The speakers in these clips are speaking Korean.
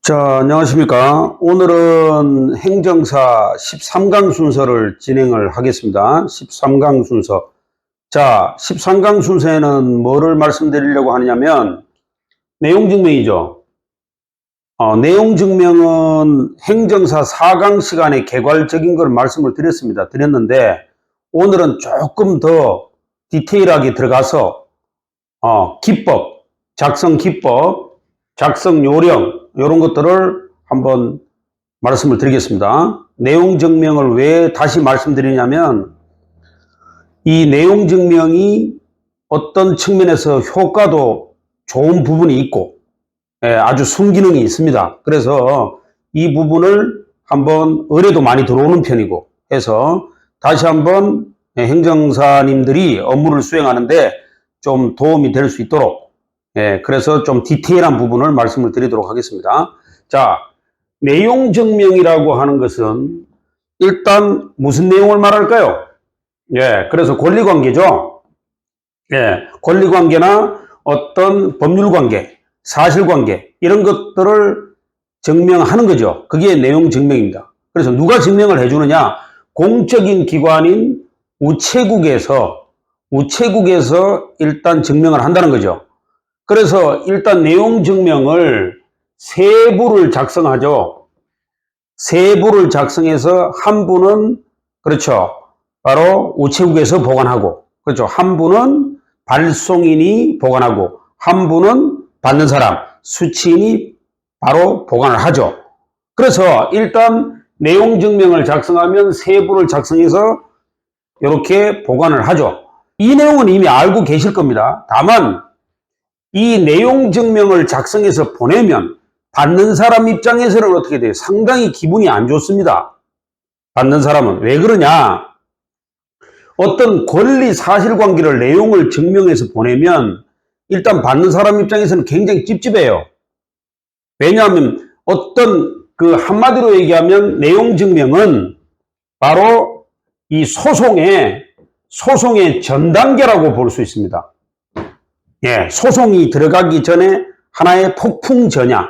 자, 안녕하십니까. 오늘은 행정사 13강 순서를 진행을 하겠습니다. 13강 순서. 자, 13강 순서에는 뭐를 말씀드리려고 하냐면, 내용증명이죠. 내용증명은 행정사 4강 시간에 개괄적인 걸 말씀을 드렸는데, 오늘은 조금 더 디테일하게 들어가서, 기법, 작성 기법, 작성 요령, 이런 것들을 한번 말씀을 드리겠습니다. 내용 증명을 왜 다시 말씀드리냐면, 이 내용 증명이 어떤 측면에서 효과도 좋은 부분이 있고, 아주 순기능이 있습니다. 그래서 이 부분을 한번 의뢰도 많이 들어오는 편이고 해서 다시 한번 행정사님들이 업무를 수행하는데 좀 도움이 될 수 있도록, 그래서 좀 디테일한 부분을 말씀을 드리도록 하겠습니다. 자, 내용 증명이라고 하는 것은 일단 무슨 내용을 말할까요? 그래서 권리관계죠. 권리관계나 어떤 법률관계, 사실관계, 이런 것들을 증명하는 거죠. 그게 내용 증명입니다. 그래서 누가 증명을 해주느냐? 공적인 기관인 우체국에서 일단 증명을 한다는 거죠. 그래서 일단 내용 증명을 세 부를 작성하죠. 세 부를 작성해서 한 부는, 그렇죠, 바로 우체국에서 보관하고, 그렇죠, 한 부는 발송인이 보관하고, 한 부는 받는 사람, 수취인이 바로 보관을 하죠. 그래서 일단 내용 증명을 작성하면 세 부를 작성해서 이렇게 보관을 하죠. 이 내용은 이미 알고 계실 겁니다. 다만 이 내용 증명을 작성해서 보내면 받는 사람 입장에서는 어떻게 돼요? 상당히 기분이 안 좋습니다. 받는 사람은. 왜 그러냐? 어떤 권리 사실관계를 내용을 증명해서 보내면 일단 받는 사람 입장에서는 굉장히 찝찝해요. 왜냐하면 어떤 한마디로 얘기하면 내용 증명은 바로 이 소송의 전 단계라고 볼 수 있습니다. 소송이 들어가기 전에 하나의 폭풍 전야,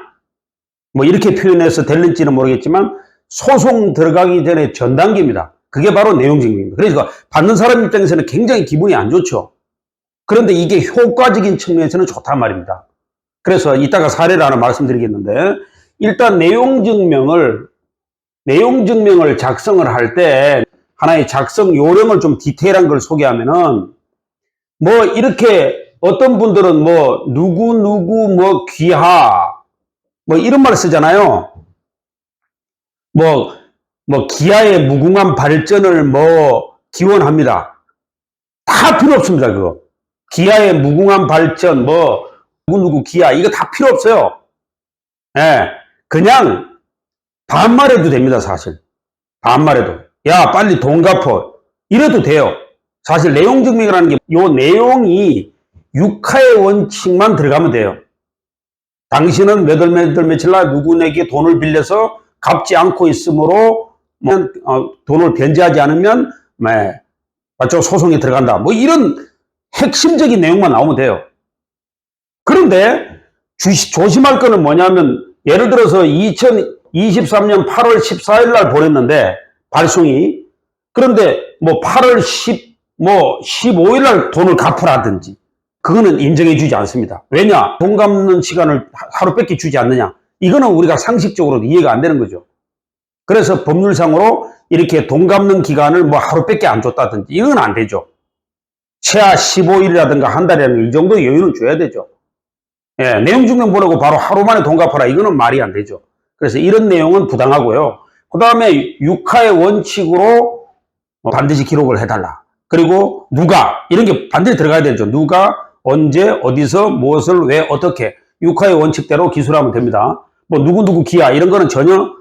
뭐 이렇게 표현해서 될는지는 모르겠지만 소송 들어가기 전에 전 단계입니다. 그게 바로 내용 증명입니다. 그러니까 받는 사람 입장에서는 굉장히 기분이 안 좋죠. 그런데 이게 효과적인 측면에서는 좋단 말입니다. 그래서 이따가 사례를 하나 말씀드리겠는데, 일단 내용 증명을 작성을 할 때 하나의 작성 요령을 좀 디테일한 걸 소개하면은, 뭐 이렇게 어떤 분들은 뭐 누구 뭐 귀하 뭐 이런 말 쓰잖아요. 뭐 기하의 무궁한 발전을 뭐 기원합니다. 다 필요 없습니다. 그거 기하의 무궁한 발전 뭐 누구 기하 이거 다 필요 없어요. 그냥 반말해도 됩니다. 사실 반말해도 야 빨리 돈 갚어 이래도 돼요. 사실 내용 증명이라는 게 요 내용이 육하의 원칙만 들어가면 돼요. 당신은 몇 월 며칠 날 누구에게 돈을 빌려서 갚지 않고 있으므로 돈을 변제하지 않으면 맞죠? 소송에 들어간다. 뭐 이런 핵심적인 내용만 나오면 돼요. 그런데 조심할 거는 뭐냐면, 예를 들어서 2023년 8월 14일 날 보냈는데 발송이, 그런데 뭐 8월 15일 날 돈을 갚으라든지 그거는 인정해 주지 않습니다. 왜냐? 돈 갚는 시간을 하루밖에 주지 않느냐? 이거는 우리가 상식적으로도 이해가 안 되는 거죠. 그래서 법률상으로 이렇게 돈 갚는 기간을 뭐 하루밖에 안 줬다든지 이건 안 되죠. 최하 15일이라든가 한 달이라든가 이 정도 여유는 줘야 되죠. 내용 증명 보내고 바로 하루 만에 돈 갚아라 이거는 말이 안 되죠. 그래서 이런 내용은 부당하고요. 그 다음에 육하의 원칙으로 반드시 기록을 해달라. 그리고 누가 이런 게 반드시 들어가야 되죠. 누가 언제 어디서 무엇을 왜 어떻게 육하의 원칙대로 기술하면 됩니다. 뭐 누구 기하 이런 거는 전혀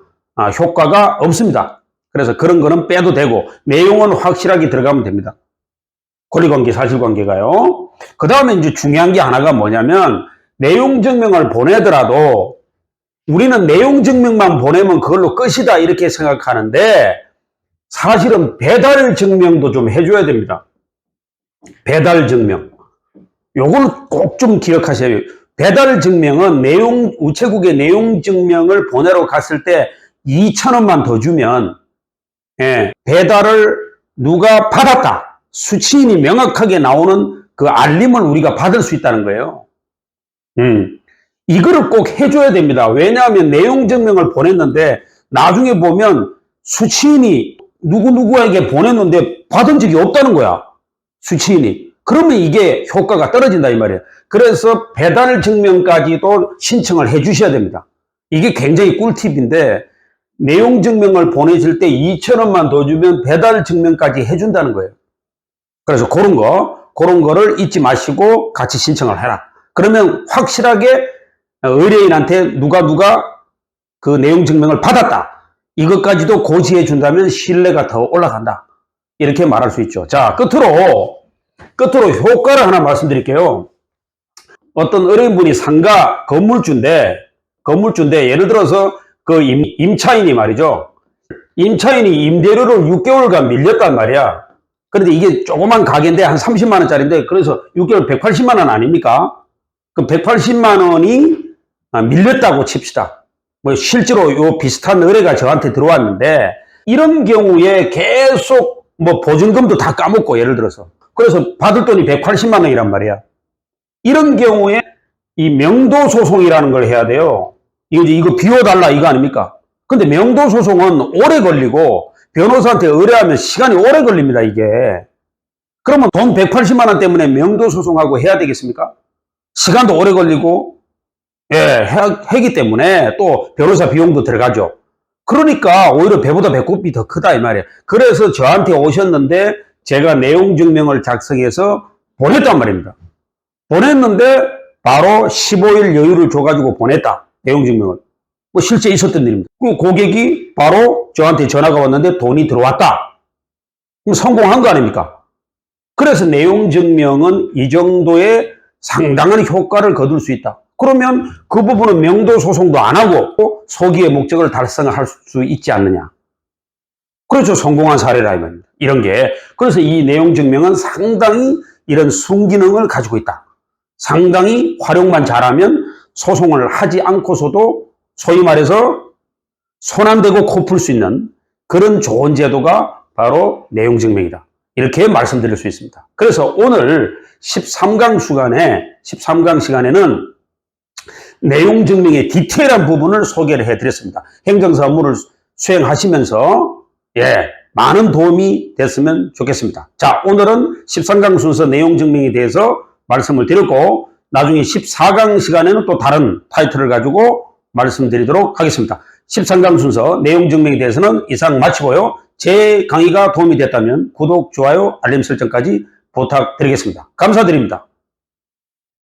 효과가 없습니다. 그래서 그런 거는 빼도 되고 내용은 확실하게 들어가면 됩니다. 권리관계 사실관계가요. 그 다음에 이제 중요한 게 하나가 뭐냐면, 내용 증명을 보내더라도 우리는 내용 증명만 보내면 그걸로 끝이다 이렇게 생각하는데, 사실은 배달 증명도 좀 해줘야 됩니다. 배달 증명. 요걸 꼭 좀 기억하셔야 돼요. 배달 증명은 우체국에 내용 증명을 보내러 갔을 때 2,000원만 더 주면, 예, 배달을 누가 받았다. 수취인이 명확하게 나오는 그 알림을 우리가 받을 수 있다는 거예요. 이거를 꼭 해줘야 됩니다. 왜냐하면 내용 증명을 보냈는데 나중에 보면 수취인이 누구누구에게 보냈는데 받은 적이 없다는 거야. 수취인이. 그러면 이게 효과가 떨어진다 이 말이에요. 그래서 배달 증명까지도 신청을 해 주셔야 됩니다. 이게 굉장히 꿀팁인데 내용 증명을 보내실 때 2,000원만 더 주면 배달 증명까지 해준다는 거예요. 그래서 그런 거를 잊지 마시고 같이 신청을 해라. 그러면 확실하게 의뢰인한테 누가 그 내용 증명을 받았다. 이것까지도 고지해 준다면 신뢰가 더 올라간다. 이렇게 말할 수 있죠. 자, 끝으로 효과를 하나 말씀드릴게요. 어떤 의뢰인분이 상가 건물주인데 예를 들어서 그 임차인이 말이죠. 임차인이 임대료를 6개월간 밀렸단 말이야. 그런데 이게 조그만 가게인데 한 30만 원짜리인데 그래서 6개월 180만 원 아닙니까? 그럼 180만 원이 밀렸다고 칩시다. 뭐 실제로 요 비슷한 의뢰가 저한테 들어왔는데 이런 경우에 계속 뭐 보증금도 다 까먹고 예를 들어서 그래서 받을 돈이 180만 원이란 말이야. 이런 경우에 이 명도 소송이라는 걸 해야 돼요. 이거 비워달라 이거 아닙니까? 근데 명도 소송은 오래 걸리고 변호사한테 의뢰하면 시간이 오래 걸립니다, 이게. 그러면 돈 180만 원 때문에 명도 소송하고 해야 되겠습니까? 시간도 오래 걸리고, 예, 하기 때문에 또 변호사 비용도 들어가죠. 그러니까 오히려 배보다 배꼽이 더 크다, 이 말이에요. 그래서 저한테 오셨는데 제가 내용 증명을 작성해서 보냈단 말입니다. 보냈는데 바로 15일 여유를 줘가지고 보냈다, 내용 증명을. 뭐 실제 있었던 일입니다. 그 고객이 바로 저한테 전화가 왔는데 돈이 들어왔다. 그럼 성공한 거 아닙니까? 그래서 내용 증명은 이 정도의 상당한 효과를 거둘 수 있다. 그러면 그 부분은 명도 소송도 안 하고 소기의 목적을 달성할 수 있지 않느냐. 그렇죠. 성공한 사례라 이 말입니다. 이런 게. 그래서 이 내용 증명은 상당히 이런 순기능을 가지고 있다. 상당히 활용만 잘하면 소송을 하지 않고서도 소위 말해서 손 안 대고 코 풀 수 있는 그런 좋은 제도가 바로 내용 증명이다. 이렇게 말씀드릴 수 있습니다. 그래서 오늘 13강 시간에는 내용 증명의 디테일한 부분을 소개를 해드렸습니다. 행정사 업무를 수행하시면서 많은 도움이 됐으면 좋겠습니다. 자, 오늘은 13강 순서 내용 증명에 대해서 말씀을 드렸고 나중에 14강 시간에는 또 다른 타이틀을 가지고 말씀드리도록 하겠습니다. 13강 순서 내용 증명에 대해서는 이상 마치고요. 제 강의가 도움이 됐다면 구독, 좋아요, 알림 설정까지 부탁드리겠습니다. 감사드립니다.